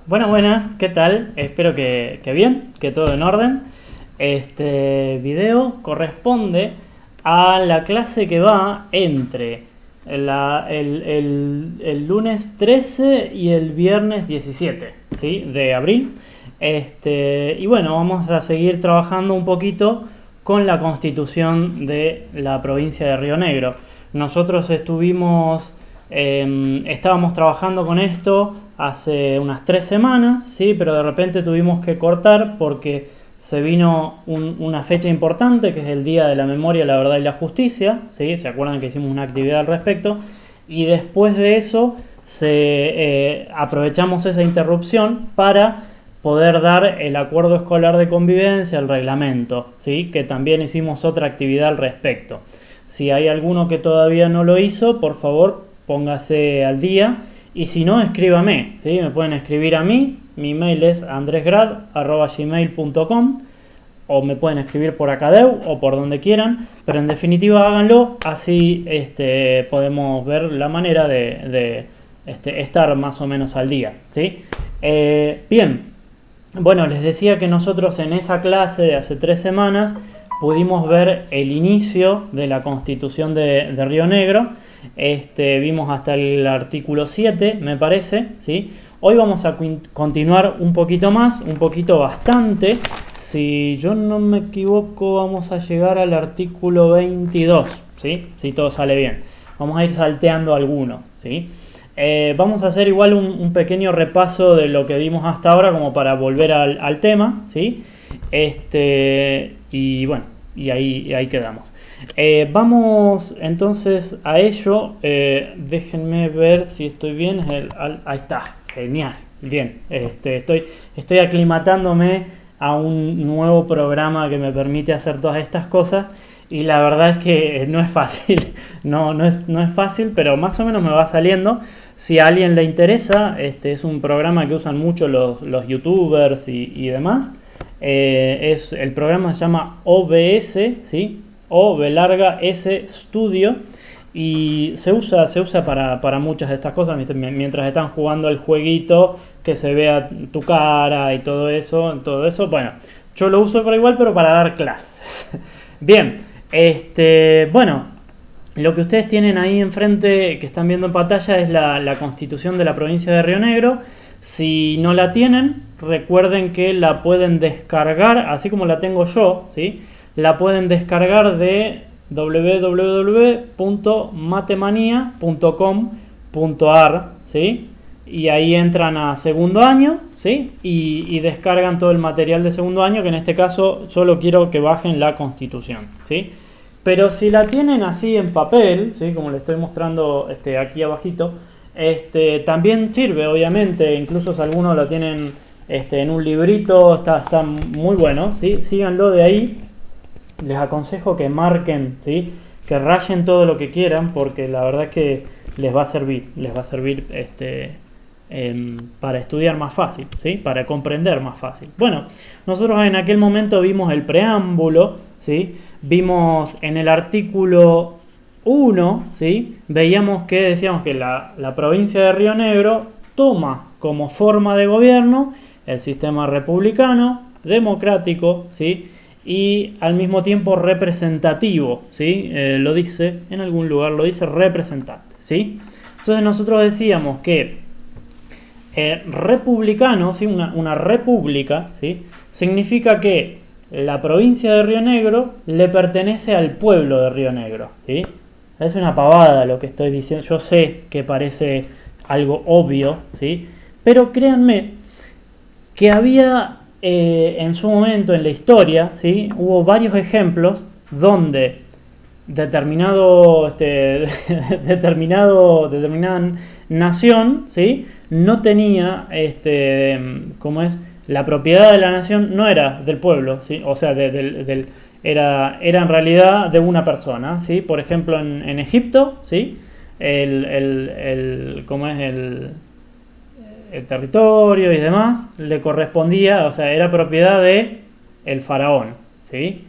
Buenas, ¿qué tal? Espero que bien, que todo en orden. Este video corresponde a la clase que va entre el lunes 13 y el viernes 17, ¿sí? De abril. Y bueno, vamos a seguir trabajando un poquito con la constitución de la provincia de Río Negro. Nosotros estábamos trabajando con esto hace unas 3 semanas, ¿sí? Pero de repente tuvimos que cortar porque se vino una fecha importante, que es el Día de la Memoria, la Verdad y la Justicia, ¿sí? ¿Se acuerdan que hicimos una actividad al respecto? Y después de eso aprovechamos esa interrupción para poder dar el acuerdo escolar de convivencia, el reglamento, ¿sí? Que también hicimos otra actividad al respecto. Si hay alguno que todavía no lo hizo, por favor póngase al día, y si no, escríbame, ¿sí? Me pueden escribir a mí, mi mail es andresgrad@gmail.com, o me pueden escribir por Acadeu o por donde quieran, pero en definitiva háganlo, así podemos ver la manera de estar más o menos al día, ¿sí? Bien, bueno, les decía que nosotros en esa clase de hace 3 semanas pudimos ver el inicio de la Constitución de Río Negro. Vimos hasta el artículo 7, me parece, ¿sí? Hoy vamos a continuar un poquito más, un poquito bastante. Si yo no me equivoco, vamos a llegar al artículo 22, ¿sí? Si todo sale bien. Vamos a ir salteando algunos, ¿sí? Vamos a hacer igual un pequeño repaso de lo que vimos hasta ahora, como para volver al tema, ¿sí? Y bueno, y ahí quedamos. Vamos entonces a ello. Déjenme ver si estoy bien. Ahí está, genial, bien. Estoy aclimatándome a un nuevo programa que me permite hacer todas estas cosas. Y la verdad es que no es fácil, no es fácil, pero más o menos me va saliendo. Si a alguien le interesa, es un programa que usan mucho los youtubers y demás. El programa se llama OBS, ¿sí? O B larga S Studio, y se usa para muchas de estas cosas mientras están jugando el jueguito, que se vea tu cara y todo eso. Bueno, yo lo uso para igual, pero para dar clases. Bien, bueno, lo que ustedes tienen ahí enfrente, que están viendo en pantalla, es la Constitución de la provincia de Río Negro. Si no la tienen, recuerden que la pueden descargar, así como la tengo yo, ¿sí? La pueden descargar de www.matemania.com.ar, ¿sí? Y ahí entran a segundo año, ¿sí? Y descargan todo el material de segundo año, que en este caso solo quiero que bajen la Constitución, ¿sí? Pero si la tienen así en papel, ¿sí? Como les estoy mostrando aquí abajito, también sirve, obviamente. Incluso si algunos lo tienen en un librito, está muy bueno, ¿sí? Síganlo de ahí. Les aconsejo que marquen, ¿sí? Que rayen todo lo que quieran, porque la verdad es que les va a servir para estudiar más fácil, ¿sí? Para comprender más fácil. Bueno, nosotros en aquel momento vimos el preámbulo, ¿sí? Vimos en el artículo 1, ¿sí? Veíamos que decíamos que la provincia de Río Negro toma como forma de gobierno el sistema republicano, democrático, ¿sí? Y al mismo tiempo representativo, ¿sí? Lo dice, en algún lugar lo dice representante, ¿sí? Entonces nosotros decíamos que republicano, ¿sí? Una república, ¿sí? Significa que la provincia de Río Negro le pertenece al pueblo de Río Negro, ¿sí? Es una pavada lo que estoy diciendo, yo sé que parece algo obvio, ¿sí? Pero créanme que había en su momento en la historia, ¿sí? Hubo varios ejemplos donde determinada nación, ¿sí? No tenía, ¿cómo es? La propiedad de la nación no era del pueblo, ¿sí? O sea, era en realidad de una persona, ¿sí? Por ejemplo, en Egipto, ¿sí? ¿Cómo es? El territorio y demás le correspondía, o sea, era propiedad de el faraón, ¿sí?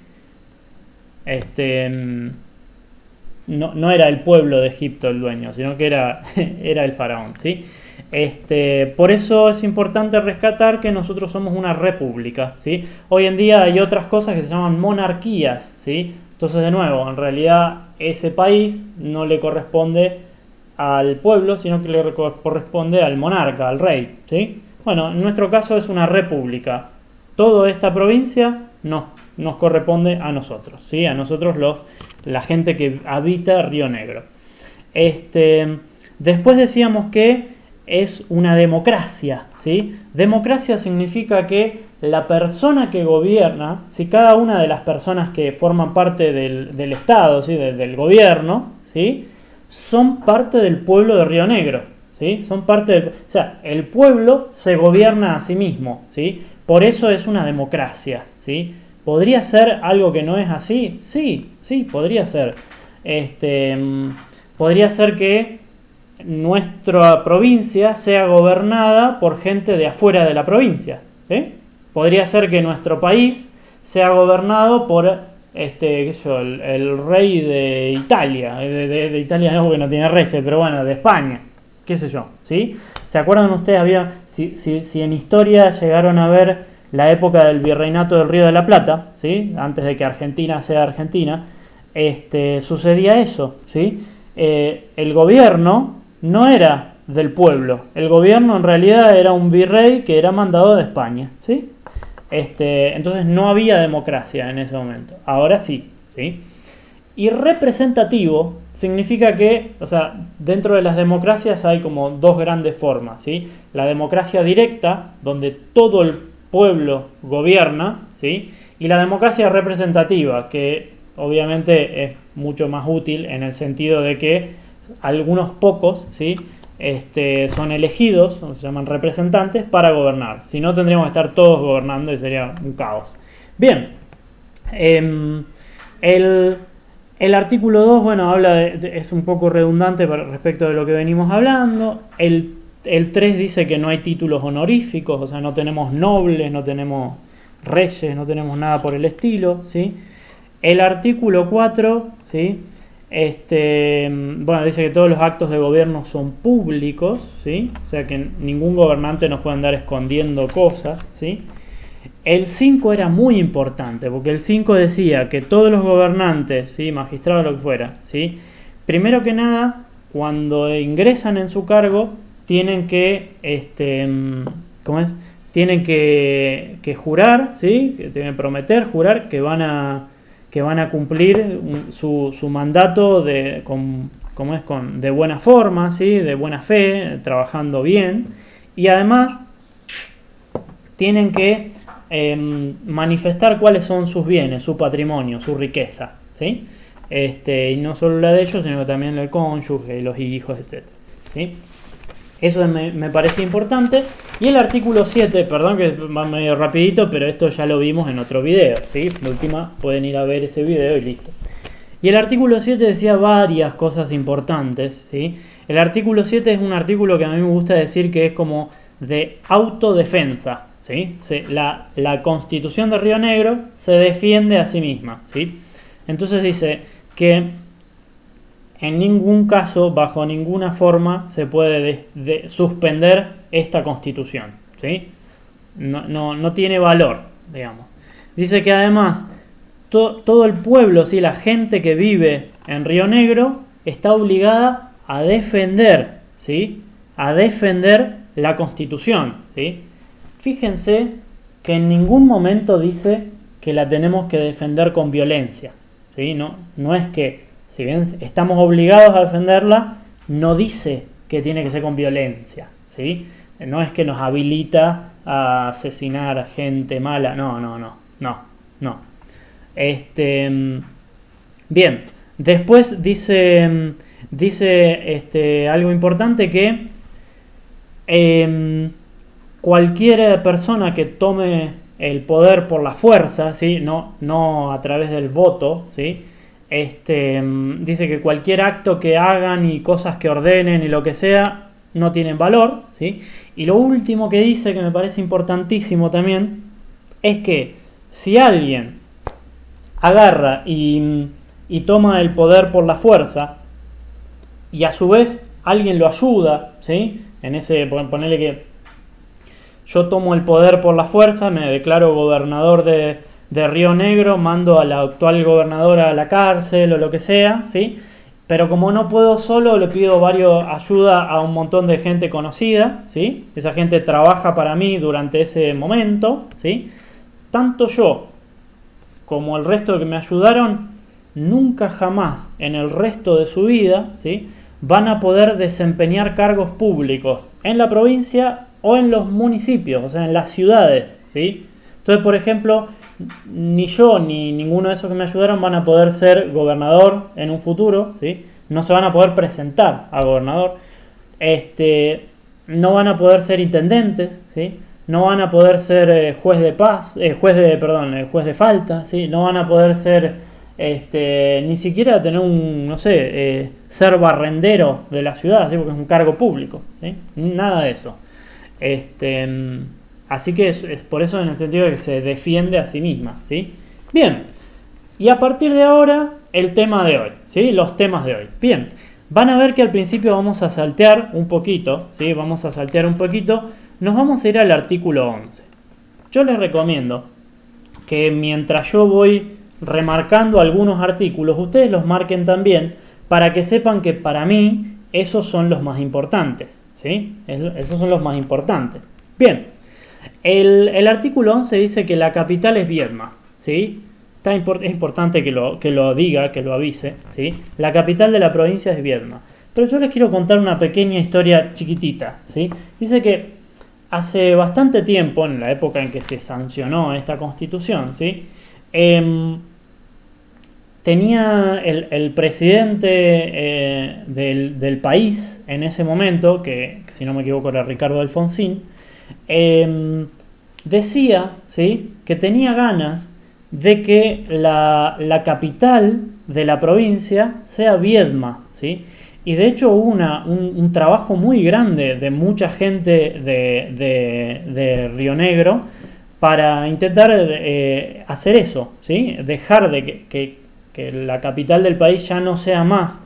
No era el pueblo de Egipto el dueño, sino que era el faraón, ¿sí? Por eso es importante rescatar que nosotros somos una república, ¿sí? Hoy en día hay otras cosas que se llaman monarquías, ¿sí? Entonces, de nuevo, en realidad ese país no le corresponde al pueblo, sino que le corresponde al monarca, al rey, ¿sí? Bueno, en nuestro caso es una república. Toda esta provincia nos corresponde a nosotros, ¿sí? A nosotros la gente que habita Río Negro. Después decíamos que es una democracia, ¿sí? Democracia significa que la persona que gobierna, si cada una de las personas que forman parte del Estado, ¿sí? Del gobierno, ¿sí? Son parte del pueblo de Río Negro, ¿sí? Son parte o sea, el pueblo se gobierna a sí mismo, ¿sí? Por eso es una democracia, ¿sí? ¿Podría ser algo que no es así? Sí, podría ser. Podría ser que nuestra provincia sea gobernada por gente de afuera de la provincia, ¿sí? Podría ser que nuestro país sea gobernado por el rey de Italia, de Italia no, porque no tiene reyes, pero bueno, de España, qué sé yo, ¿sí? ¿Se acuerdan ustedes? Si en historia llegaron a ver la época del virreinato del Río de la Plata, ¿sí? Antes de que Argentina sea Argentina, sucedía eso, ¿sí? El gobierno no era del pueblo, el gobierno en realidad era un virrey que era mandado de España, ¿sí? Entonces no había democracia en ese momento, ahora sí, ¿sí? Y representativo significa que, o sea, dentro de las democracias hay como dos grandes formas, ¿sí? La democracia directa, donde todo el pueblo gobierna, ¿sí? Y la democracia representativa, que obviamente es mucho más útil en el sentido de que algunos pocos, ¿sí? Son elegidos, se llaman representantes, para gobernar. Si no, tendríamos que estar todos gobernando y sería un caos. Bien, el artículo 2, bueno, habla es un poco redundante respecto de lo que venimos hablando. El 3 dice que no hay títulos honoríficos, o sea, no tenemos nobles, no tenemos reyes, no tenemos nada por el estilo, ¿sí? El artículo 4, ¿sí? Bueno, dice que todos los actos de gobierno son públicos, ¿sí? O sea que ningún gobernante nos puede andar escondiendo cosas, ¿sí? El 5 era muy importante, porque el 5 decía que todos los gobernantes, ¿sí? Magistrados, lo que fuera, ¿sí? Primero que nada, cuando ingresan en su cargo, tienen que, ¿cómo es? Tienen que jurar, ¿sí? Que tienen que prometer, jurar que van a cumplir su mandato de buena forma, ¿sí? De buena fe, trabajando bien, y además tienen que manifestar cuáles son sus bienes, su patrimonio, su riqueza, ¿sí? Y no solo la de ellos, sino también el cónyuge, los hijos, etc. ¿Sí? Eso me parece importante. Y el artículo 7, perdón que va medio rapidito, pero esto ya lo vimos en otro video, ¿sí? De última pueden ir a ver ese video y listo. Y el artículo 7 decía varias cosas importantes, ¿sí? El artículo 7 es un artículo que a mí me gusta decir que es como de autodefensa, ¿sí? La Constitución de Río Negro se defiende a sí misma, ¿sí? Entonces dice que en ningún caso, bajo ninguna forma, se puede suspender esta Constitución, ¿sí? No tiene valor, digamos. Dice que además todo el pueblo, ¿sí? La gente que vive en Río Negro está obligada a defender, ¿sí? A defender la Constitución, ¿sí? Fíjense que en ningún momento dice que la tenemos que defender con violencia, ¿sí? No es que, si bien estamos obligados a defenderla, no dice que tiene que ser con violencia, ¿sí? No es que nos habilita a asesinar a gente mala, no. Bien, después dice algo importante que cualquier persona que tome el poder por la fuerza, ¿sí? No a través del voto, ¿sí? Dice que cualquier acto que hagan y cosas que ordenen y lo que sea no tienen valor, ¿sí? Y lo último que dice, que me parece importantísimo también, es que si alguien agarra y toma el poder por la fuerza y a su vez alguien lo ayuda, ¿sí? Ponele que yo tomo el poder por la fuerza, me declaro gobernador de Río Negro, mando a la actual gobernadora a la cárcel o lo que sea, ¿sí? Pero como no puedo solo, le pido ayuda a un montón de gente conocida, ¿sí? Esa gente trabaja para mí durante ese momento, ¿sí? Tanto yo como el resto que me ayudaron, nunca jamás en el resto de su vida, ¿sí?, van a poder desempeñar cargos públicos en la provincia o en los municipios, o sea, en las ciudades, ¿sí? Entonces, por ejemplo, ni yo ni ninguno de esos que me ayudaron van a poder ser gobernador en un futuro, ¿sí? No se van a poder presentar a gobernador, no van a poder ser intendentes, ¿sí? No van a poder ser juez de falta, ¿sí? No van a poder ser ni siquiera tener ser barrendero de la ciudad, ¿sí? Porque es un cargo público, ¿sí? Nada de eso. Así que es por eso, en el sentido de que se defiende a sí misma, ¿sí? Bien, y a partir de ahora, el tema de hoy, ¿sí? Los temas de hoy. Bien, van a ver que al principio vamos a saltear un poquito, ¿sí? Nos vamos a ir al artículo 11. Yo les recomiendo que mientras yo voy remarcando algunos artículos, ustedes los marquen también, para que sepan que para mí esos son los más importantes, ¿sí? Esos son los más importantes. Bien, el artículo 11 dice que la capital es Viedma, ¿sí? Es importante que lo diga, que lo avise, ¿sí? La capital de la provincia es Viedma. Pero yo les quiero contar una pequeña historia chiquitita, ¿sí? Dice que hace bastante tiempo, en la época en que se sancionó esta constitución, ¿sí?, tenía el presidente del país en ese momento, que si no me equivoco era Ricardo Alfonsín, decía, ¿sí?, que tenía ganas de que la capital de la provincia sea Viedma, ¿sí? Y de hecho hubo un trabajo muy grande de mucha gente de Río Negro para intentar hacer eso, ¿sí? Dejar de que la capital del país ya no sea más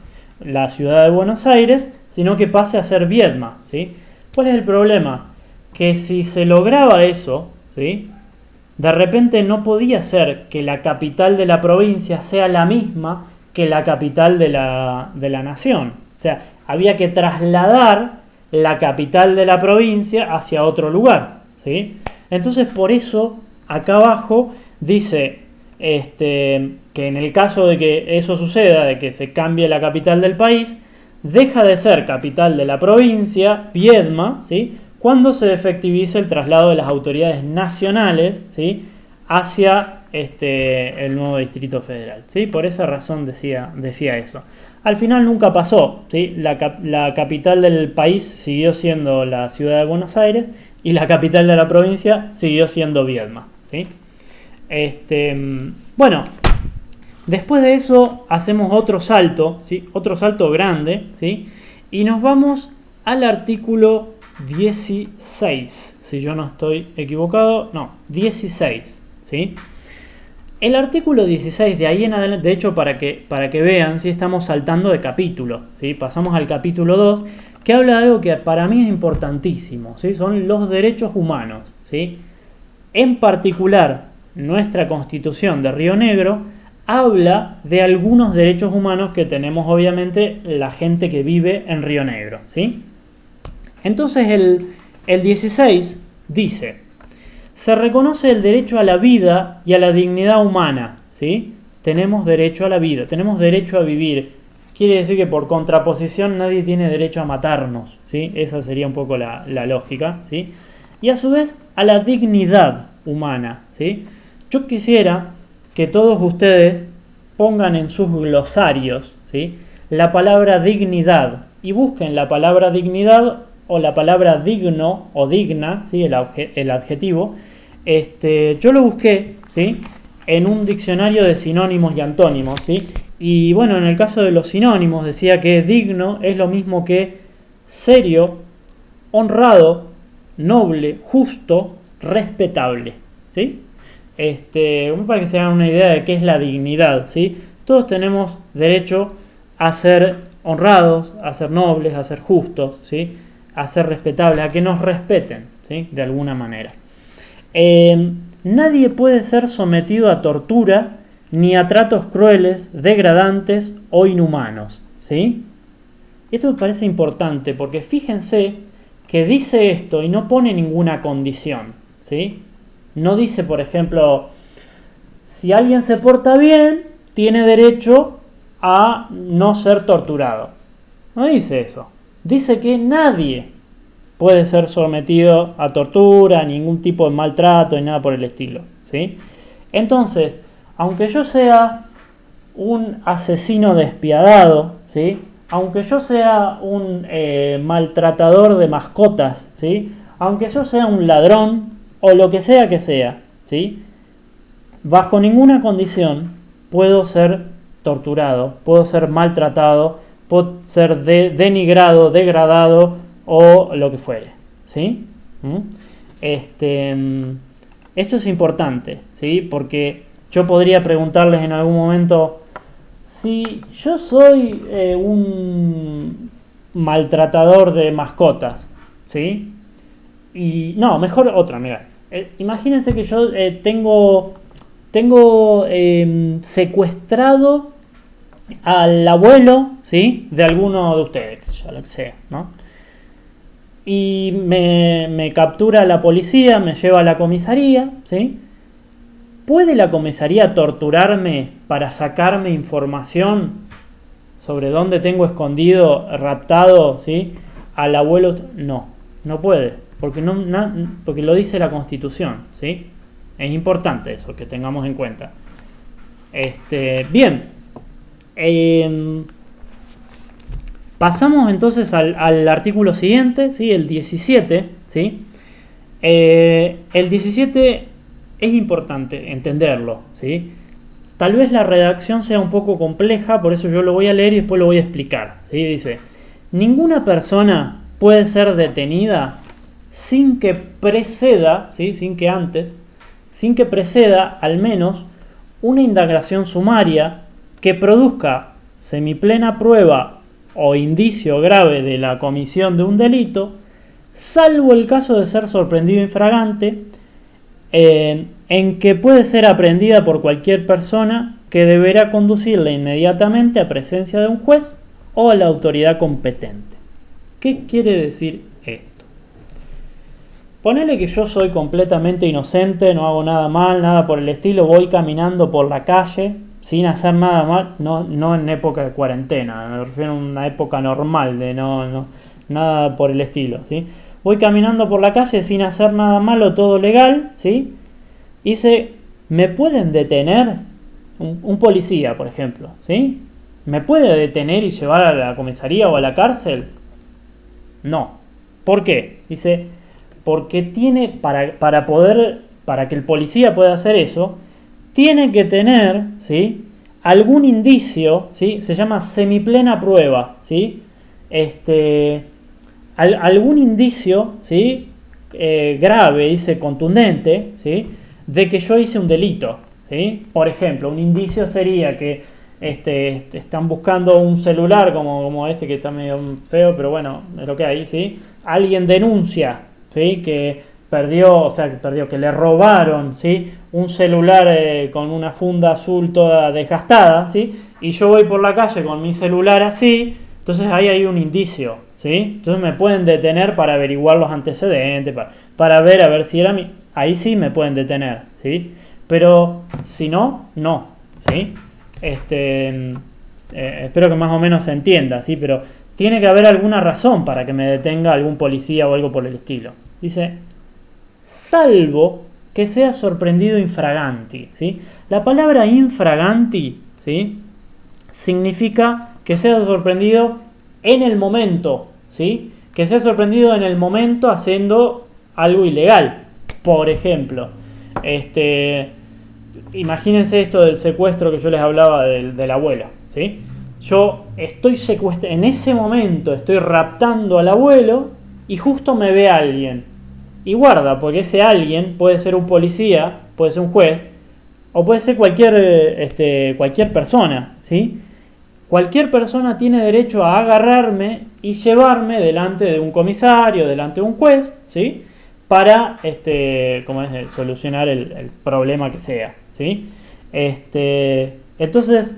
la ciudad de Buenos Aires, sino que pase a ser Viedma, ¿sí? ¿Cuál es el problema? Que si se lograba eso, ¿sí?, de repente no podía ser que la capital de la provincia sea la misma que la capital de la nación. O sea, había que trasladar la capital de la provincia hacia otro lugar, ¿sí? Entonces, por eso, acá abajo dice que en el caso de que eso suceda, de que se cambie la capital del país, deja de ser capital de la provincia, Viedma, ¿sí?, cuando se efectivice el traslado de las autoridades nacionales, ¿sí?, hacia el nuevo Distrito Federal, ¿sí? Por esa razón decía eso. Al final nunca pasó, ¿sí? La capital del país siguió siendo la ciudad de Buenos Aires y la capital de la provincia siguió siendo Viedma, ¿sí? Bueno, después de eso hacemos otro salto, ¿sí?, otro salto grande, ¿sí?, y nos vamos al artículo 16, si yo no estoy equivocado, no, 16, ¿sí? El artículo 16, de ahí en adelante, de hecho, para que vean, ¿sí?, estamos saltando de capítulo, ¿sí? Pasamos al capítulo 2, que habla de algo que para mí es importantísimo, ¿sí? Son los derechos humanos, ¿sí? En particular, nuestra Constitución de Río Negro habla de algunos derechos humanos que tenemos, obviamente, la gente que vive en Río Negro, ¿sí? Entonces, el 16 dice: se reconoce el derecho a la vida y a la dignidad humana, ¿sí? Tenemos derecho a la vida, tenemos derecho a vivir. Quiere decir que por contraposición nadie tiene derecho a matarnos, ¿sí? Esa sería un poco la lógica, ¿sí? Y a su vez a la dignidad humana, ¿sí? Yo quisiera que todos ustedes pongan en sus glosarios, ¿sí?, la palabra dignidad y busquen la palabra dignidad o la palabra digno o digna, ¿sí?, el adjetivo. Yo lo busqué, ¿sí?, en un diccionario de sinónimos y antónimos, ¿sí? Y bueno, en el caso de los sinónimos decía que digno es lo mismo que serio, honrado, noble, justo, respetable, ¿sí? Para que se hagan una idea de qué es la dignidad, ¿sí? Todos tenemos derecho a ser honrados, a ser nobles, a ser justos, ¿sí?, a ser respetables, a que nos respeten, ¿sí? De alguna manera. Nadie puede ser sometido a tortura ni a tratos crueles, degradantes o inhumanos, ¿sí? Esto me parece importante porque fíjense que dice esto y no pone ninguna condición, ¿sí? No dice, por ejemplo, si alguien se porta bien, tiene derecho a no ser torturado. No dice eso. Dice que nadie puede ser sometido a tortura, ningún tipo de maltrato, ni nada por el estilo, ¿sí? Entonces, aunque yo sea un asesino despiadado, ¿sí? Aunque yo sea un maltratador de mascotas, ¿sí? Aunque yo sea un ladrón o lo que sea, ¿sí? Bajo ninguna condición puedo ser torturado, puedo ser maltratado, puedo ser denigrado, degradado o lo que fuere, ¿sí? Esto es importante, ¿sí? Porque yo podría preguntarles en algún momento, si yo soy un maltratador de mascotas, ¿sí? Y no, mejor otra, mira. Imagínense que yo tengo secuestrado al abuelo, ¿sí? De alguno de ustedes, ya lo que sea, ¿no? Y me captura la policía, me lleva a la comisaría, ¿sí? ¿Puede la comisaría torturarme para sacarme información sobre dónde tengo escondido, raptado, ¿sí? Al abuelo? No, no puede, porque porque lo dice la Constitución, ¿sí? Es importante eso, que tengamos en cuenta. Bien. Pasamos entonces al artículo siguiente, ¿sí? El 17, ¿sí? El 17 es importante entenderlo, ¿sí? Tal vez la redacción sea un poco compleja, por eso yo lo voy a leer y después lo voy a explicar, ¿sí? Dice, ninguna persona puede ser detenida sin que preceda, ¿sí? Sin que preceda al menos una indagación sumaria que produzca semiplena prueba o indicio grave de la comisión de un delito, salvo el caso de ser sorprendido infragante, en que puede ser aprehendida por cualquier persona que deberá conducirla inmediatamente a presencia de un juez o a la autoridad competente. ¿Qué quiere decir esto? Ponele que yo soy completamente inocente, no hago nada mal, nada por el estilo, voy caminando por la calle sin hacer nada mal, no en época de cuarentena, me refiero a una época normal, de nada por el estilo, ¿sí? Voy caminando por la calle sin hacer nada malo, todo legal, ¿sí? Y ¿me pueden detener? Un policía, por ejemplo, ¿sí? ¿Me puede detener y llevar a la comisaría o a la cárcel? No. ¿Por qué? Dice, porque tiene, para que el policía pueda hacer eso, tiene que tener, ¿sí? Algún indicio, ¿sí? Se llama semiplena prueba, ¿sí? Algún indicio, ¿sí? Grave, dice contundente, ¿sí? De que yo hice un delito, ¿sí? Por ejemplo, un indicio sería que están buscando un celular como este que está medio feo, pero bueno, es lo que hay, ¿sí? Alguien denuncia, ¿sí? Que que le robaron, ¿sí? Un celular con una funda azul toda desgastada, ¿sí? Y yo voy por la calle con mi celular así, entonces ahí hay un indicio, ¿sí? Entonces me pueden detener para averiguar los antecedentes, para ver a ver si era mi... Ahí sí me pueden detener, ¿sí? Pero si no, no, ¿sí? Espero que más o menos se entienda, ¿sí? Pero tiene que haber alguna razón para que me detenga algún policía o algo por el estilo. Dice, salvo que sea sorprendido infraganti, ¿sí? La palabra infraganti, ¿sí? Significa que sea sorprendido en el momento, ¿sí? Que sea sorprendido en el momento haciendo algo ilegal. Por ejemplo, imagínense esto del secuestro que yo les hablaba del abuelo, ¿sí? Yo estoy en ese momento estoy raptando al abuelo y justo me ve alguien. Y guarda, porque ese alguien puede ser un policía, puede ser un juez, o puede ser cualquier persona, ¿sí? cualquier persona tiene derecho a agarrarme y llevarme delante de un comisario, delante de un juez, ¿sí? Para solucionar el problema que sea, ¿sí? Entonces,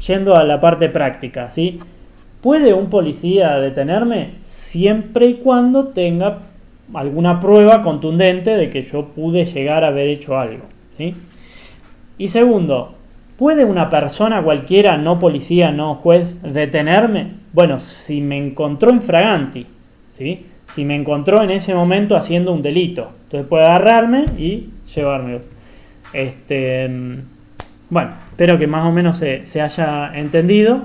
yendo a la parte práctica, ¿sí? ¿Puede un policía detenerme? Siempre y cuando tenga alguna prueba contundente de que yo pude llegar a haber hecho algo, ¿sí? Y segundo, ¿puede una persona cualquiera, no policía, no juez, detenerme? Bueno, si me encontró infraganti, ¿sí? Si me encontró en ese momento haciendo un delito. Entonces puede agarrarme y llevármelos. Bueno, espero que más o menos se haya entendido.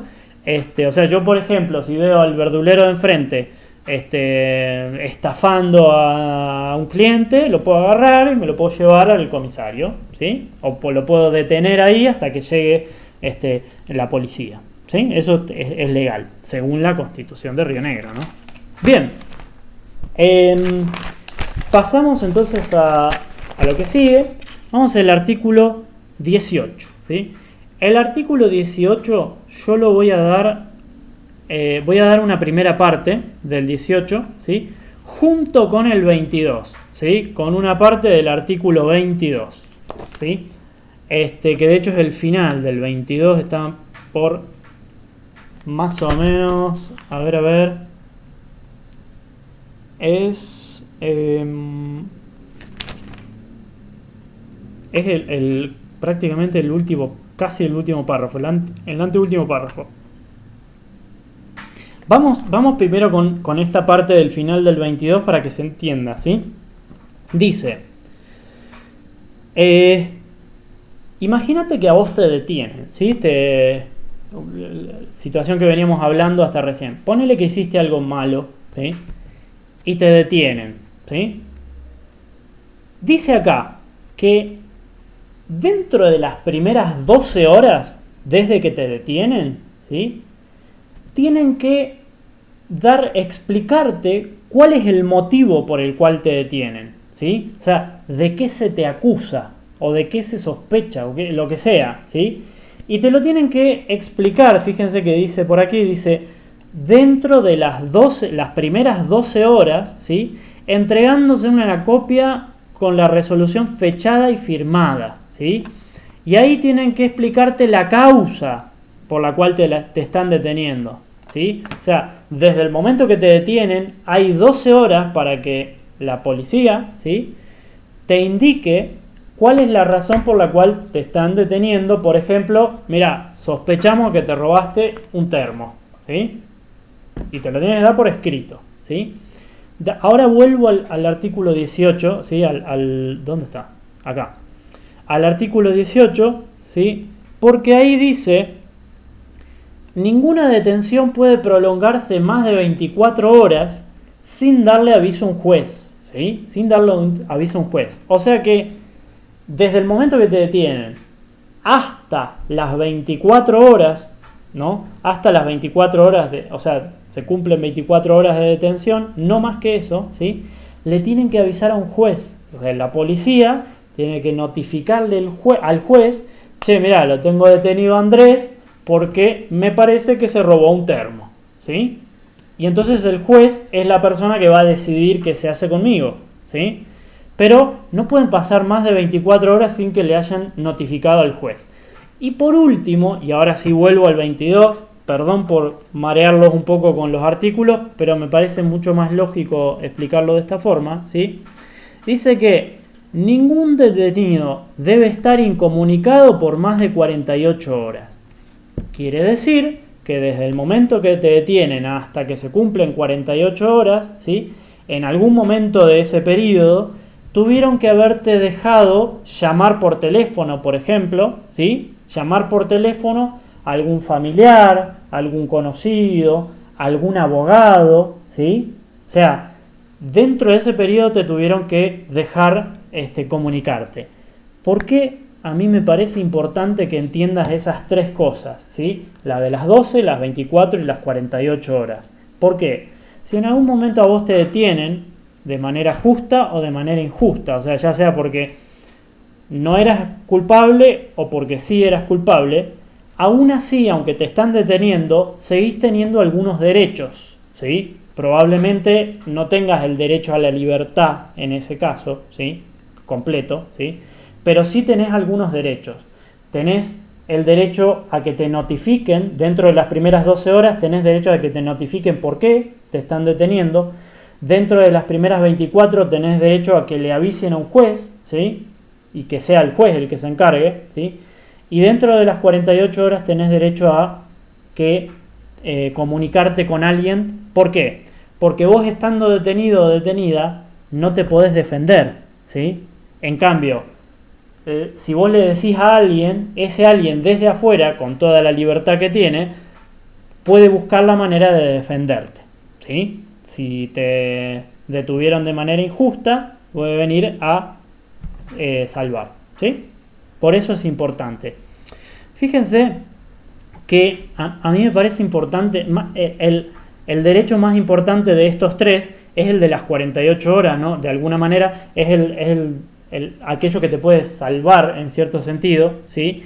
O sea, yo por ejemplo, si veo al verdulero de enfrente estafando a un cliente, lo puedo agarrar y me lo puedo llevar al comisario, ¿sí? O lo puedo detener ahí hasta que llegue la policía, ¿sí? Eso es legal, según la Constitución de Río Negro, ¿no? Bien, pasamos entonces a lo que sigue. Vamos al artículo 18, ¿sí? El artículo 18 yo lo voy a dar una primera parte del 18, ¿sí? Junto con el 22, ¿sí? Con una parte del artículo 22, ¿sí? Que de hecho es el final del 22, está por más o menos, a ver, es prácticamente el último, casi el último párrafo, el anteúltimo párrafo. Vamos primero con esta parte del final del 22 para que se entienda, ¿sí? Dice, imagínate que a vos te detienen, ¿sí? Situación que veníamos hablando hasta recién. Ponele que hiciste algo malo, ¿sí? Y te detienen, ¿sí? Dice acá que dentro de las primeras 12 horas desde que te detienen, ¿sí? Tienen que explicarte cuál es el motivo por el cual te detienen, ¿sí? O sea, de qué se te acusa o de qué se sospecha o lo que sea, ¿sí? Y te lo tienen que explicar. Fíjense que dice por aquí, dice, dentro de las primeras 12 horas, ¿sí? Entregándose una copia con la resolución fechada y firmada, ¿sí? Y ahí tienen que explicarte la causa por la cual te están deteniendo, ¿sí? O sea, desde el momento que te detienen hay 12 horas para que la policía, ¿sí? Te indique cuál es la razón por la cual te están deteniendo. Por ejemplo, mira, sospechamos que te robaste un termo, ¿sí? Y te lo tienes que dar por escrito, ¿sí? Ahora vuelvo al artículo 18, ¿sí? ¿Dónde está? Acá. Al artículo 18, ¿sí? Porque ahí dice, ninguna detención puede prolongarse más de 24 horas sin darle aviso a un juez, ¿sí? Sin darle aviso a un juez. O sea que desde el momento que te detienen hasta las 24 horas, ¿no? Hasta las 24 horas, o sea, se cumplen 24 horas de detención, no más que eso, ¿sí? Le tienen que avisar a un juez. O sea, la policía tiene que notificarle al juez, che, mirá, lo tengo detenido a Andrés porque me parece que se robó un termo, ¿sí? Y entonces el juez es la persona que va a decidir qué se hace conmigo, ¿sí? Pero no pueden pasar más de 24 horas sin que le hayan notificado al juez. Y por último, y ahora sí vuelvo al 22, perdón por marearlos un poco con los artículos, pero me parece mucho más lógico explicarlo de esta forma, ¿sí? Dice que ningún detenido debe estar incomunicado por más de 48 horas. Quiere decir que desde el momento que te detienen hasta que se cumplen 48 horas, ¿sí? En algún momento de ese periodo tuvieron que haberte dejado llamar por teléfono, por ejemplo, ¿sí? Llamar por teléfono a algún familiar, algún conocido, algún abogado, ¿sí? O sea, dentro de ese periodo te tuvieron que dejar comunicarte. ¿Por qué? A mí me parece importante que entiendas esas tres cosas, ¿sí? La de las 12, las 24 y las 48 horas. ¿Por qué? Si en algún momento a vos te detienen de manera justa o de manera injusta, o sea, ya sea porque no eras culpable o porque sí eras culpable, aún así, aunque te están deteniendo, seguís teniendo algunos derechos, ¿sí? Probablemente no tengas el derecho a la libertad en ese caso, ¿sí? Completo, ¿sí? Pero sí tenés algunos derechos. Tenés el derecho a que te notifiquen, dentro de las primeras 12 horas tenés derecho a que te notifiquen por qué te están deteniendo. Dentro de las primeras 24 tenés derecho a que le avisen a un juez, ¿sí? Y que sea el juez el que se encargue, ¿sí? Y dentro de las 48 horas tenés derecho a que comunicarte con alguien. ¿Por qué? Porque vos estando detenido o detenida no te podés defender, ¿sí? En cambio, si vos le decís a alguien, ese alguien desde afuera, con toda la libertad que tiene, puede buscar la manera de defenderte, ¿sí? Si te detuvieron de manera injusta, puede venir a salvar, ¿sí? Por eso es importante. Fíjense que a mí me parece importante, el derecho más importante de estos tres es el de las 48 horas, ¿no? De alguna manera es aquello que te puede salvar en cierto sentido, ¿sí?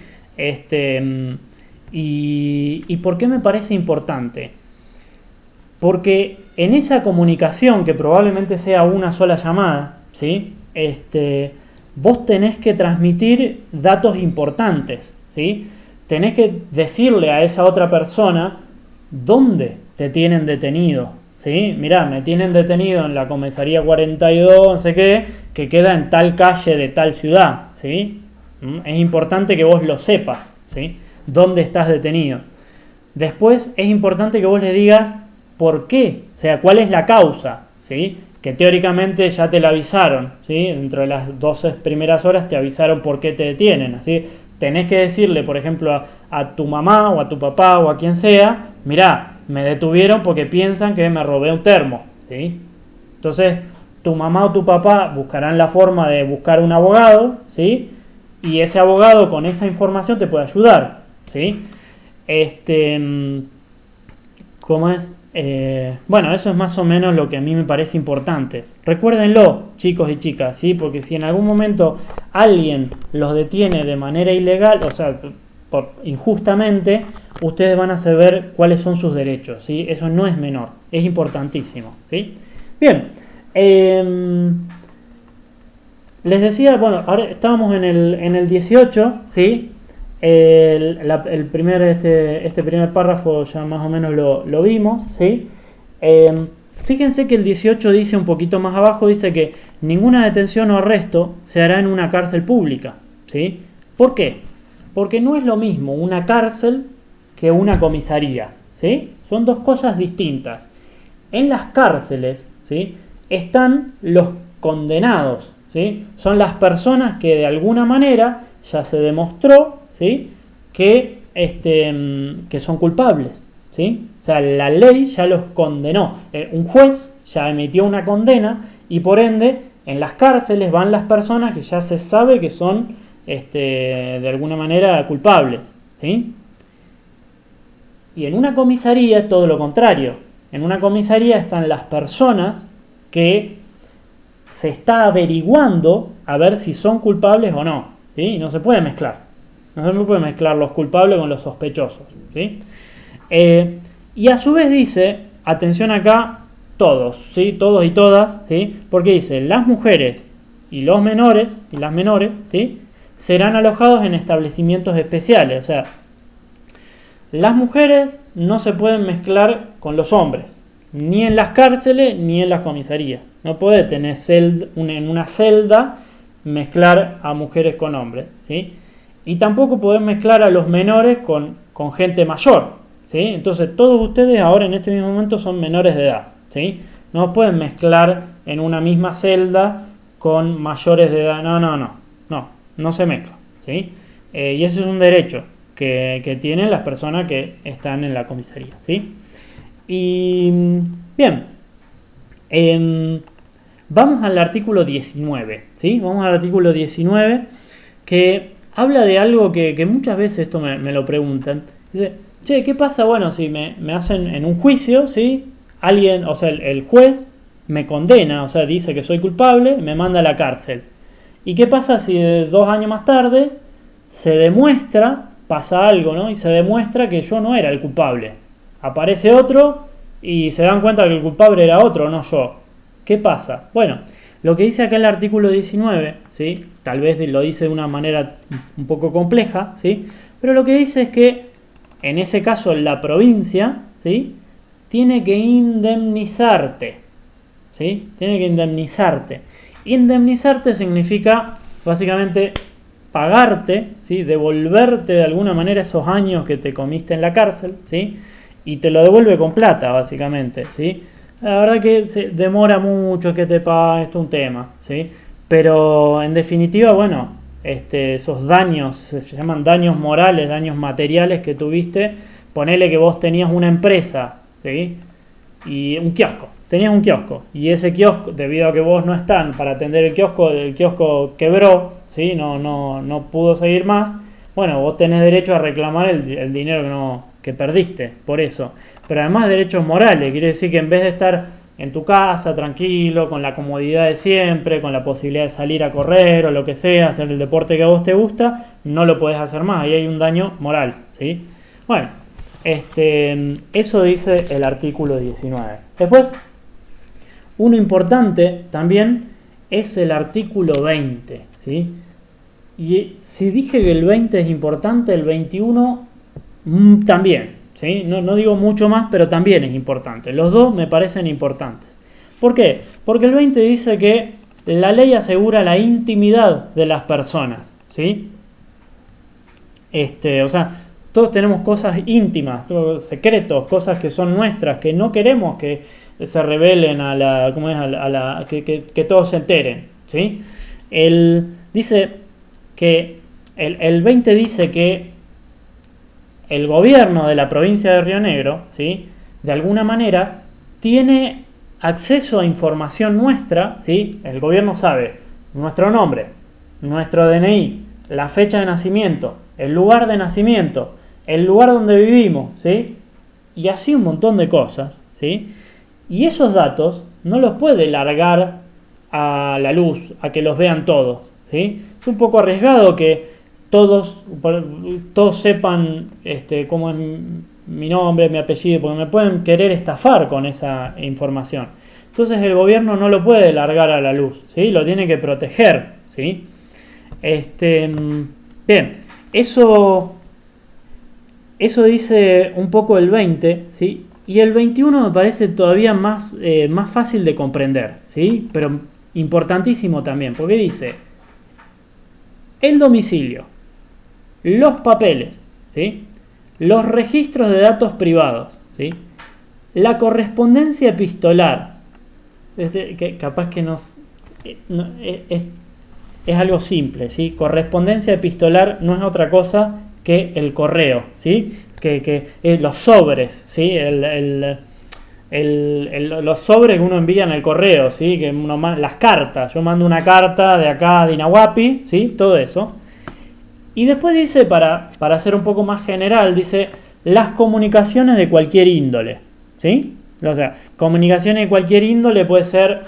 ¿Y por qué me parece importante? Porque en esa comunicación, que probablemente sea una sola llamada, ¿sí? Vos tenés que transmitir datos importantes, ¿sí? Tenés que decirle a esa otra persona dónde te tienen detenido, ¿sí? Mirá, me tienen detenido en la comisaría 42, no sé qué, que queda en tal calle de tal ciudad, ¿sí? Es importante que vos lo sepas, ¿sí? Dónde estás detenido. Después es importante que vos le digas por qué, o sea, cuál es la causa, ¿sí? Que teóricamente ya te la avisaron, ¿sí? Dentro de las 12 primeras horas te avisaron por qué te detienen, así. Tenés que decirle, por ejemplo, a tu mamá o a tu papá o a quien sea, mirá, me detuvieron porque piensan que me robé un termo, ¿sí? Entonces, tu mamá o tu papá buscarán la forma de buscar un abogado, ¿sí? Y ese abogado con esa información te puede ayudar, ¿sí? ¿Cómo es? Bueno, eso es más o menos lo que a mí me parece importante. Recuérdenlo, chicos y chicas, ¿sí? Porque si en algún momento alguien los detiene de manera ilegal, o sea, injustamente, ustedes van a saber cuáles son sus derechos, ¿sí? Eso no es menor, es importantísimo, ¿sí? Bien, les decía, bueno, ahora estábamos en el 18, ¿sí? El primer, este primer párrafo ya más o menos lo vimos, ¿sí? Fíjense que el 18 dice un poquito más abajo, dice que ninguna detención o arresto se hará en una cárcel pública, ¿sí? ¿Por qué? Porque no es lo mismo una cárcel que una comisaría, ¿sí? Son dos cosas distintas. En las cárceles, ¿sí? Están los condenados, ¿sí? Son las personas que de alguna manera ya se demostró, ¿sí? que son culpables, ¿sí? O sea, la ley ya los condenó. Un juez ya emitió una condena y por ende en las cárceles van las personas que ya se sabe que son de alguna manera culpables, ¿sí? Y en una comisaría es todo lo contrario. En una comisaría están las personas que se está averiguando a ver si son culpables o no, ¿sí? No se puede mezclar. No se puede mezclar los culpables con los sospechosos, ¿sí? Y a su vez dice, atención acá, todos, ¿sí? Todos y todas, ¿sí? Porque dice, las mujeres y los menores, y las menores, ¿sí? Serán alojados en establecimientos especiales. O sea, las mujeres no se pueden mezclar con los hombres, ni en las cárceles ni en las comisarías. No puede tener en una celda mezclar a mujeres con hombres, ¿sí? Y tampoco pueden mezclar a los menores con gente mayor, ¿sí? Entonces todos ustedes ahora en este mismo momento son menores de edad, ¿sí? No pueden mezclar en una misma celda con mayores de edad. No se mezcla, ¿sí? Y ese es un derecho que tienen las personas que están en la comisaría, ¿sí? Y bien, vamos al artículo 19, ¿sí? Vamos al artículo 19 que habla de algo que muchas veces esto me lo preguntan. Dice, che, ¿qué pasa? Bueno, si me hacen en un juicio, ¿sí? Alguien, o sea, el juez me condena, o sea, dice que soy culpable, me manda a la cárcel. ¿Y qué pasa si 2 años más tarde se demuestra pasa algo, ¿no? Y se demuestra que yo no era el culpable. Aparece otro y se dan cuenta que el culpable era otro, no yo. ¿Qué pasa? Bueno, lo que dice acá el artículo 19, ¿sí? Tal vez lo dice de una manera un poco compleja, ¿sí? Pero lo que dice es que, en ese caso, la provincia, ¿sí? Tiene que indemnizarte, ¿sí? Tiene que indemnizarte. Indemnizarte significa, básicamente, pagarte, ¿sí? Devolverte de alguna manera esos años que te comiste en la cárcel, ¿sí? Y te lo devuelve con plata, básicamente, ¿sí? La verdad que se demora mucho que te paguen, esto es un tema, ¿sí? Pero en definitiva, bueno, esos daños, se llaman daños morales, daños materiales que tuviste, ponele que vos tenías una empresa, ¿sí? Y un kiosco, tenías un kiosco, y ese kiosco, debido a que vos no están para atender el kiosco quebró, ¿sí? No pudo seguir más. Bueno, vos tenés derecho a reclamar el dinero que perdiste, por eso. Pero además derechos morales, quiere decir que en vez de estar en tu casa, tranquilo, con la comodidad de siempre, con la posibilidad de salir a correr o lo que sea, hacer el deporte que a vos te gusta, no lo podés hacer más, ahí hay un daño moral, ¿sí? Bueno, eso dice el artículo 19. Después, uno importante también es el artículo 20, ¿sí? Y si dije que el 20 es importante, el 21 también, ¿sí? No digo mucho más, pero también es importante. Los dos me parecen importantes. ¿Por qué? Porque el 20 dice que la ley asegura la intimidad de las personas, ¿sí? O sea, todos tenemos cosas íntimas, secretos, cosas que son nuestras, que no queremos que se revelen que todos se enteren, ¿sí? Dice que el 20 dice que el gobierno de la provincia de Río Negro, ¿sí? De alguna manera tiene acceso a información nuestra, ¿sí? El gobierno sabe nuestro nombre, nuestro DNI, la fecha de nacimiento, el lugar de nacimiento, el lugar donde vivimos, ¿sí? Y así un montón de cosas, ¿sí? Y esos datos no los puede largar a la luz, a que los vean todos, ¿sí? Es un poco arriesgado que todos sepan cómo es mi nombre, mi apellido, porque me pueden querer estafar con esa información. Entonces el gobierno no lo puede largar a la luz, ¿sí? Lo tiene que proteger, ¿sí? Bien, eso dice un poco el 20, ¿sí? Y el 21 me parece todavía más fácil de comprender, ¿sí? Pero importantísimo también, porque dice el domicilio, los papeles, ¿sí? Los registros de datos privados, ¿sí? La correspondencia epistolar, que capaz que es algo simple, ¿sí? Correspondencia epistolar no es otra cosa que el correo, ¿sí? Que los sobres, ¿sí? Los sobres que uno envía en el correo, ¿sí? Que las cartas, yo mando una carta de acá a Dinahuapi, ¿sí? Todo eso. Y después dice, para ser un poco más general, dice las comunicaciones de cualquier índole, ¿sí? O sea, comunicaciones de cualquier índole puede ser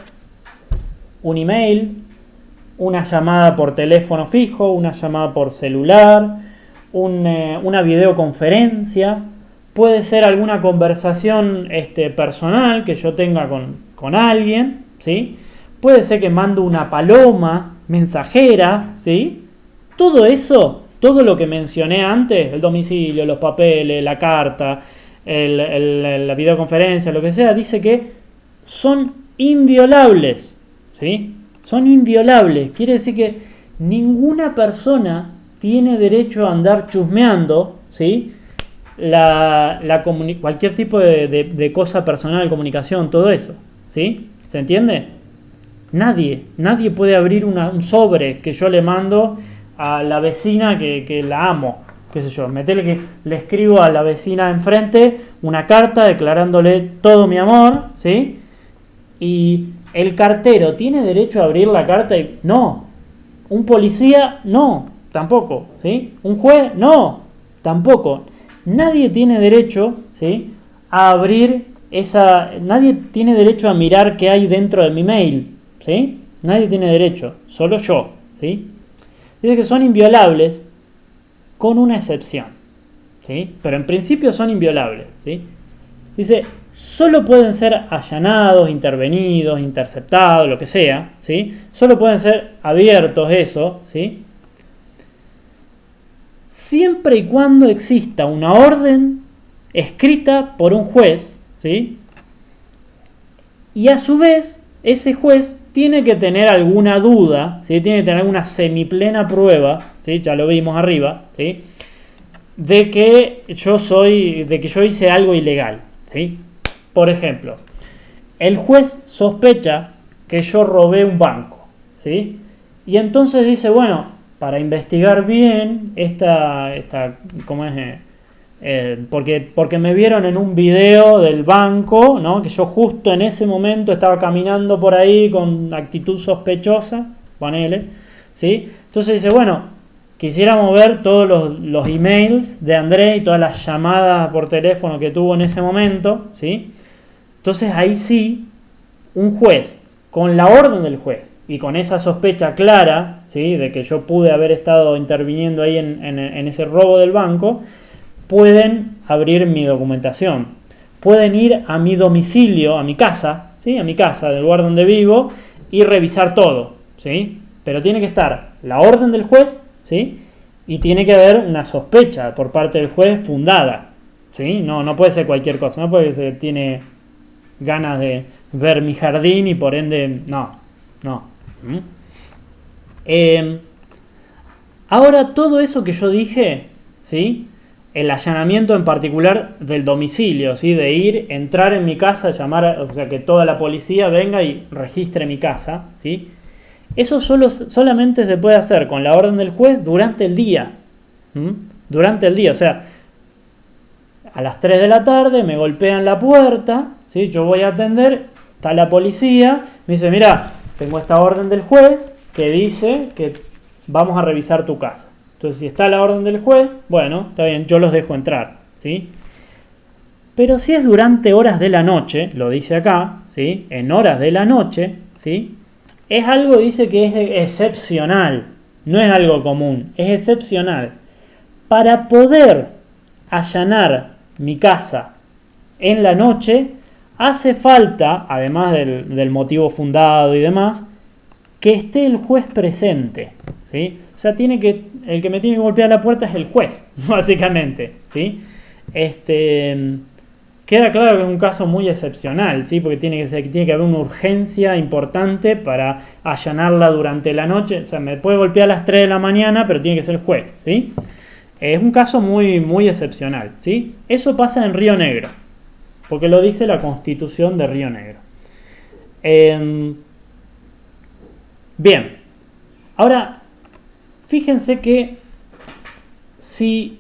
un email, una llamada por teléfono fijo, una llamada por celular, una videoconferencia, puede ser alguna conversación personal que yo tenga con alguien, ¿sí? Puede ser que mando una paloma mensajera, ¿sí? Todo eso, todo lo que mencioné antes, el domicilio, los papeles, la carta, la videoconferencia, lo que sea, dice que son inviolables, ¿sí? Son inviolables. Quiere decir que ninguna persona tiene derecho a andar chusmeando, ¿sí? Cualquier tipo de cosa personal, comunicación, todo eso, ¿sí? ¿Se entiende? Nadie puede abrir un sobre que yo le mando a la vecina que la amo, qué sé yo, meterle que le escribo a la vecina de enfrente una carta declarándole todo mi amor, ¿sí? Y el cartero tiene derecho a abrir la carta y no. Un policía no, tampoco, ¿sí? Un juez no, tampoco. Nadie tiene derecho, ¿sí? A abrir nadie tiene derecho a mirar qué hay dentro de mi mail, ¿sí? Nadie tiene derecho, solo yo, ¿sí? Dice que son inviolables con una excepción. ¿sí? Pero en principio son inviolables, ¿sí? Dice, solo pueden ser allanados, intervenidos, interceptados, lo que sea, ¿sí? Solo pueden ser abiertos eso, ¿sí? Siempre y cuando exista una orden escrita por un juez, ¿sí? Y a su vez, ese juez tiene que tener alguna duda, ¿sí? Tiene que tener alguna semiplena prueba, ¿sí? Ya lo vimos arriba, ¿sí? De que yo hice algo ilegal, ¿sí? Por ejemplo, el juez sospecha que yo robé un banco, ¿sí? Y entonces dice, bueno, para investigar bien ¿cómo es? Porque me vieron en un video del banco, ¿no? Que yo justo en ese momento estaba caminando por ahí con actitud sospechosa, ponele, ¿sí? Entonces dice, bueno, quisiéramos ver todos los emails de Andrés y todas las llamadas por teléfono que tuvo en ese momento, ¿sí? Entonces ahí sí, un juez, con la orden del juez y con esa sospecha clara, ¿sí? De que yo pude haber estado interviniendo ahí en ese robo del banco, pueden abrir mi documentación, pueden ir a mi domicilio, a mi casa, ¿sí? A mi casa, del lugar donde vivo, y revisar todo, ¿sí? Pero tiene que estar la orden del juez, ¿sí? Y tiene que haber una sospecha por parte del juez fundada, ¿sí? No puede ser cualquier cosa, no puede ser tiene ganas de ver mi jardín y por ende, no. Ahora todo eso que yo dije, ¿sí? El allanamiento en particular del domicilio, ¿sí? De entrar en mi casa, llamar, o sea, que toda la policía venga y registre mi casa, ¿sí? Eso solamente se puede hacer con la orden del juez durante el día. Durante el día, o sea, a las 3 de la tarde me golpean la puerta, ¿sí? Yo voy a atender, está la policía, me dice, mira, tengo esta orden del juez que dice que vamos a revisar tu casa. Entonces, si está la orden del juez, bueno, está bien, yo los dejo entrar, ¿sí? Pero si es durante horas de la noche, lo dice acá, ¿sí? En horas de la noche, ¿sí? Es algo, dice que es excepcional, no es algo común, es excepcional. Para poder allanar mi casa en la noche, hace falta, además del motivo fundado y demás, que esté el juez presente, ¿sí? O sea, el que me tiene que golpear la puerta es el juez, básicamente, ¿sí? Queda claro que es un caso muy excepcional, ¿sí? Porque tiene que haber una urgencia importante para allanarla durante la noche. O sea, me puede golpear a las 3 de la mañana, pero tiene que ser el juez, ¿sí? Es un caso muy, muy excepcional, ¿sí? Eso pasa en Río Negro, porque lo dice la Constitución de Río Negro. Bien, ahora, fíjense que si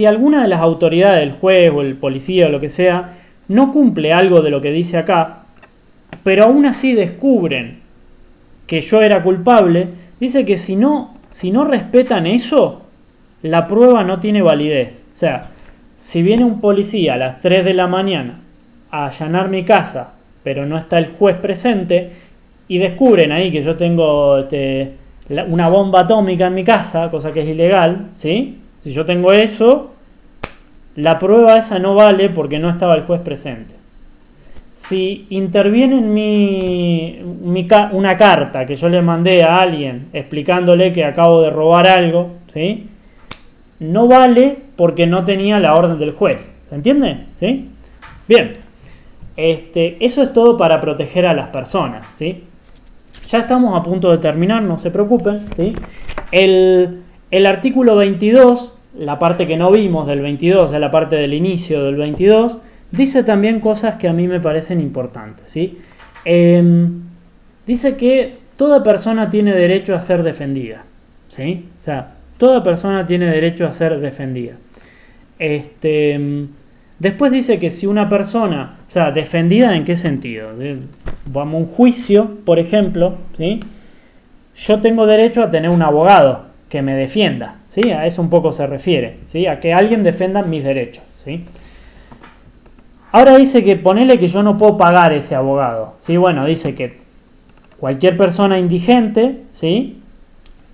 alguna de las autoridades, el juez o el policía o lo que sea, no cumple algo de lo que dice acá, pero aún así descubren que yo era culpable, dice que si no respetan eso, la prueba no tiene validez. O sea, si viene un policía a las 3 de la mañana a allanar mi casa, pero no está el juez presente, y descubren ahí que yo tengo una bomba atómica en mi casa, cosa que es ilegal, ¿sí? Si yo tengo eso, la prueba esa no vale porque no estaba el juez presente. Si interviene en una carta que yo le mandé a alguien explicándole que acabo de robar algo, ¿sí? No vale porque no tenía la orden del juez. ¿Se entiende? ¿Sí? Bien. Eso es todo para proteger a las personas, ¿sí? Ya estamos a punto de terminar, no se preocupen, ¿sí? El artículo 22, la parte que no vimos del 22, es la parte del inicio del 22, dice también cosas que a mí me parecen importantes, ¿sí? Dice que toda persona tiene derecho a ser defendida, ¿sí? O sea, toda persona tiene derecho a ser defendida. Después dice que si una persona, o sea, defendida ¿en qué sentido? Vamos a un juicio, por ejemplo, ¿sí? Yo tengo derecho a tener un abogado que me defienda, ¿sí? A eso un poco se refiere, ¿sí? A que alguien defienda mis derechos, ¿sí? Ahora dice que ponele que yo no puedo pagar ese abogado, ¿sí? Bueno, dice que cualquier persona indigente, ¿sí?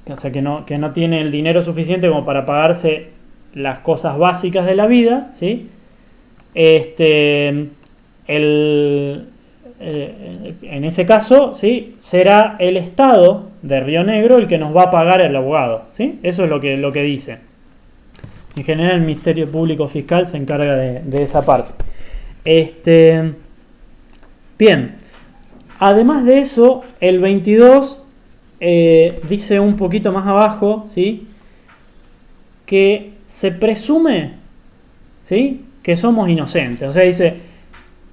o sea, que no tiene el dinero suficiente como para pagarse las cosas básicas de la vida, ¿sí? En ese caso, ¿sí? Será el Estado de Río Negro el que nos va a pagar el abogado, ¿sí? Eso es lo que dice. En general, el Ministerio Público Fiscal se encarga de esa parte. Bien, además de eso, el 22 dice un poquito más abajo, ¿sí? Que se presume, ¿sí? Que somos inocentes. O sea, dice,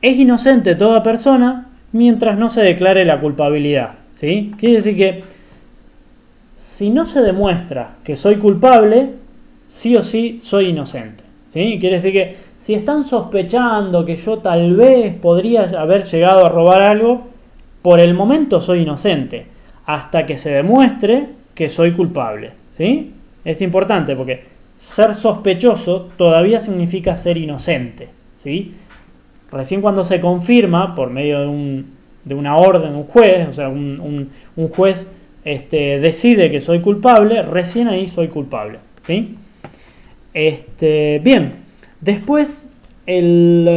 es inocente toda persona mientras no se declare la culpabilidad, ¿sí? Quiere decir que si no se demuestra que soy culpable, sí o sí soy inocente, ¿sí? Quiere decir que si están sospechando que yo tal vez podría haber llegado a robar algo, por el momento soy inocente, hasta que se demuestre que soy culpable, ¿sí? Es importante porque ser sospechoso todavía significa ser inocente, ¿sí? Recién cuando se confirma por medio de una orden, un juez, o sea, un juez decide que soy culpable, recién ahí soy culpable, ¿sí? Bien, después en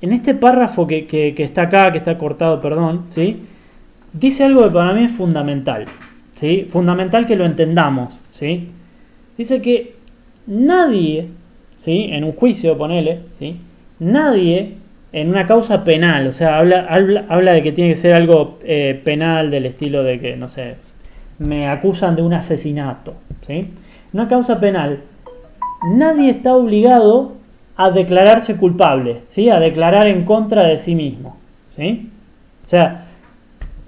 este párrafo que está acá, que está cortado, perdón, ¿sí? Dice algo que para mí es fundamental, ¿sí? Fundamental que lo entendamos, ¿sí? Dice que nadie, ¿sí? En un juicio, ponele, ¿sí? Nadie en una causa penal, o sea, habla de que tiene que ser algo penal del estilo de que, no sé, me acusan de un asesinato, ¿sí? Una causa penal, nadie está obligado a declararse culpable, ¿sí? A declarar en contra de sí mismo, ¿sí? O sea,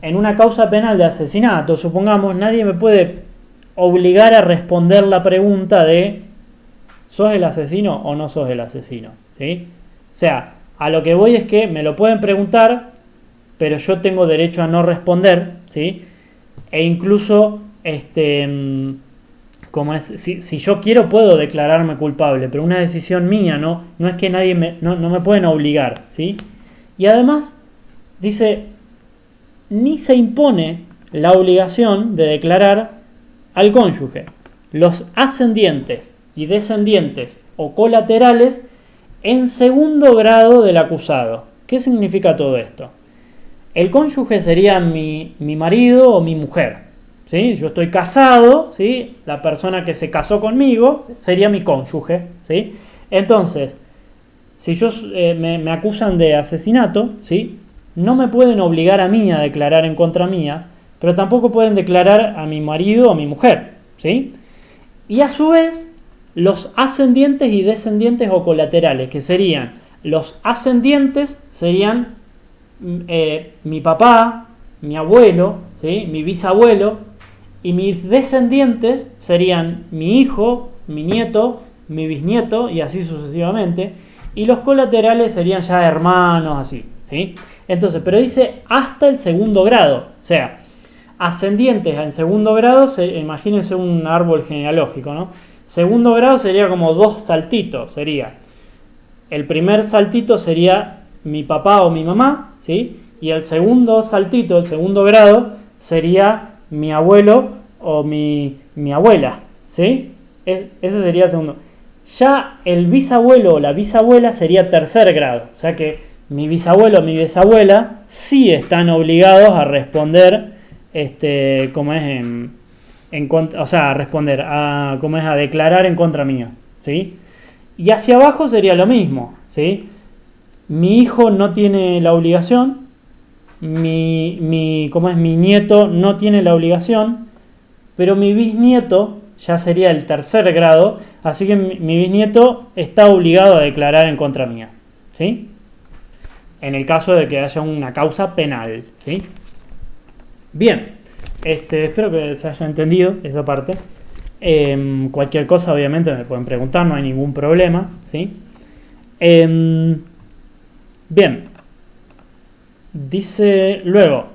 en una causa penal de asesinato, supongamos, nadie me puede obligar a responder la pregunta de ¿sos el asesino o no sos el asesino? ¿Sí? O sea, a lo que voy es que me lo pueden preguntar, pero yo tengo derecho a no responder, ¿sí? E incluso, si yo quiero puedo declararme culpable, pero una decisión mía, no es que nadie no me pueden obligar, ¿sí? Y además, dice, ni se impone la obligación de declarar al cónyuge. Los ascendientes y descendientes o colaterales en segundo grado del acusado. ¿Qué significa todo esto? El cónyuge sería mi marido o mi mujer, ¿sí? Yo estoy casado, ¿sí? La persona que se casó conmigo sería mi cónyuge, ¿sí? Entonces, si me acusan de asesinato, ¿sí? No me pueden obligar a mí a declarar en contra mía, pero tampoco pueden declarar a mi marido o a mi mujer, ¿sí? Y a su vez, los ascendientes y descendientes o colaterales, que serían, los ascendientes serían mi papá, mi abuelo, ¿sí? Mi bisabuelo, y mis descendientes serían mi hijo, mi nieto, mi bisnieto, y así sucesivamente, y los colaterales serían ya hermanos, así, ¿sí? Entonces, pero dice hasta el segundo grado, o sea, ascendientes en segundo grado, imagínense un árbol genealógico, ¿no? Segundo grado sería como dos saltitos, sería, el primer saltito sería mi papá o mi mamá, ¿sí? Y el segundo saltito, el segundo grado, sería mi abuelo o mi abuela, ¿sí? Ese sería el segundo. Ya el bisabuelo o la bisabuela sería tercer grado, o sea que mi bisabuelo o mi bisabuela sí están obligados a responder, como es o sea, a responder, como es a declarar en contra mío, ¿sí? Y hacia abajo sería lo mismo, ¿sí? Mi hijo no tiene la obligación, como es mi nieto no tiene la obligación, pero mi bisnieto ya sería el tercer grado, así que mi bisnieto está obligado a declarar en contra mía, ¿sí? En el caso de que haya una causa penal, ¿sí? Bien, espero que se haya entendido esa parte. Cualquier cosa obviamente me pueden preguntar, no hay ningún problema, ¿sí? Bien, dice luego,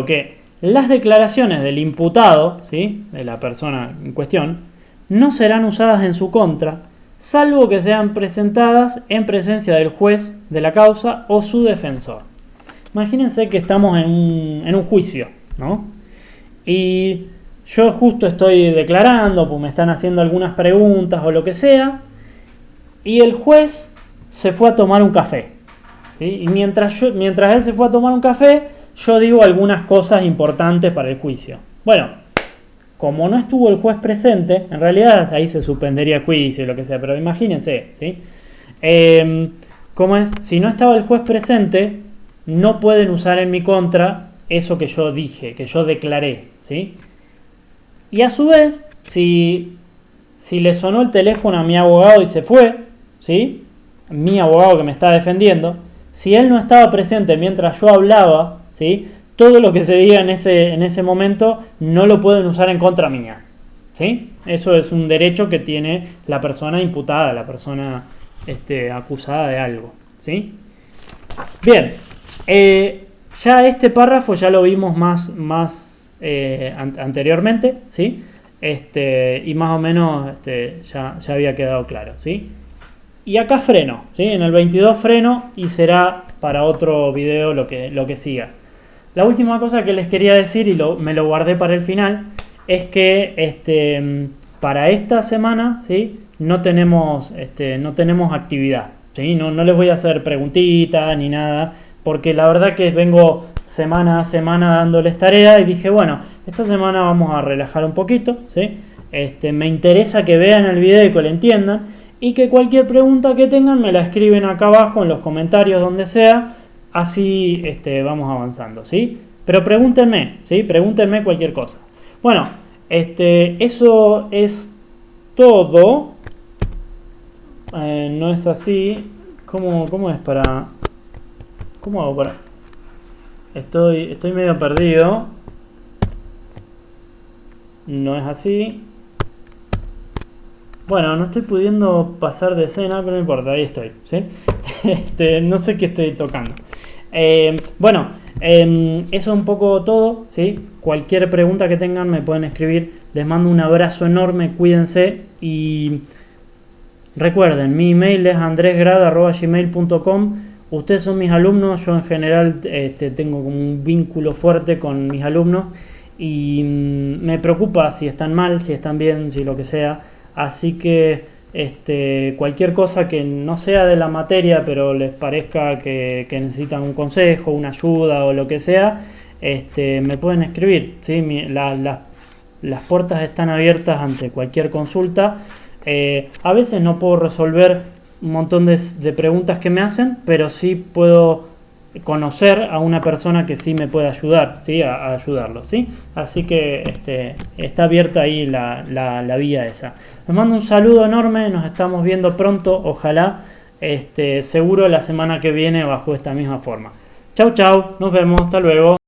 que las declaraciones del imputado, ¿sí? De la persona en cuestión, no serán usadas en su contra salvo que sean presentadas en presencia del juez de la causa o su defensor. Imagínense que estamos en un juicio, ¿no? Y yo justo estoy declarando, pues me están haciendo algunas preguntas o lo que sea, y el juez se fue a tomar un café, ¿sí? Y mientras él se fue a tomar un café, yo digo algunas cosas importantes para el juicio. Bueno, como no estuvo el juez presente, en realidad ahí se suspendería el juicio y lo que sea, pero imagínense, ¿sí? ¿Cómo es? Si no estaba el juez presente, no pueden usar en mi contra eso que yo dije, que yo declaré, ¿sí? Y a su vez, si le sonó el teléfono a mi abogado y se fue, ¿sí? Mi abogado que me está defendiendo, si él no estaba presente mientras yo hablaba, ¿sí? Todo lo que se diga en ese momento no lo pueden usar en contra mía, ¿sí? Eso es un derecho que tiene la persona imputada, la persona acusada de algo, ¿sí? Bien, ya este párrafo ya lo vimos más anteriormente, ¿sí? Y más o menos ya había quedado claro, ¿sí? Y acá freno, ¿sí? En el 22 freno y será para otro video lo que siga. La última cosa que les quería decir, y me lo guardé para el final, es que para esta semana, ¿sí? no tenemos actividad, ¿sí? No les voy a hacer preguntitas ni nada, porque la verdad que vengo semana a semana dándoles tarea y dije, bueno, esta semana vamos a relajar un poquito, ¿sí? Me interesa que vean el video y que lo entiendan, y que cualquier pregunta que tengan me la escriben acá abajo en los comentarios, donde sea. Así vamos avanzando, ¿sí? Pero pregúntenme, ¿sí? Pregúntenme cualquier cosa. Bueno, eso es todo. No es así. ¿Cómo es para...? ¿Cómo hago para...? Estoy medio perdido. No es así. Bueno, no estoy pudiendo pasar de escena, pero no importa, ahí estoy, ¿sí? No sé qué estoy tocando. Bueno, eso es un poco todo, ¿sí? Cualquier pregunta que tengan me pueden escribir. Les mando un abrazo enorme, cuídense y recuerden, mi email es andresgrad@gmail.com. Ustedes son mis alumnos, yo en general tengo como un vínculo fuerte con mis alumnos y me preocupa si están mal, si están bien, si lo que sea. Así que cualquier cosa que no sea de la materia, pero les parezca que necesitan un consejo, una ayuda o lo que sea, me pueden escribir, ¿sí? Las puertas están abiertas ante cualquier consulta. A veces no puedo resolver un montón de preguntas que me hacen, pero sí puedo conocer a una persona que sí me puede ayudar, ¿sí? a ayudarlos, ¿sí? Así que está abierta ahí la vía esa. Les mando un saludo enorme, nos estamos viendo pronto, ojalá, seguro la semana que viene bajo esta misma forma. Chau, nos vemos, hasta luego.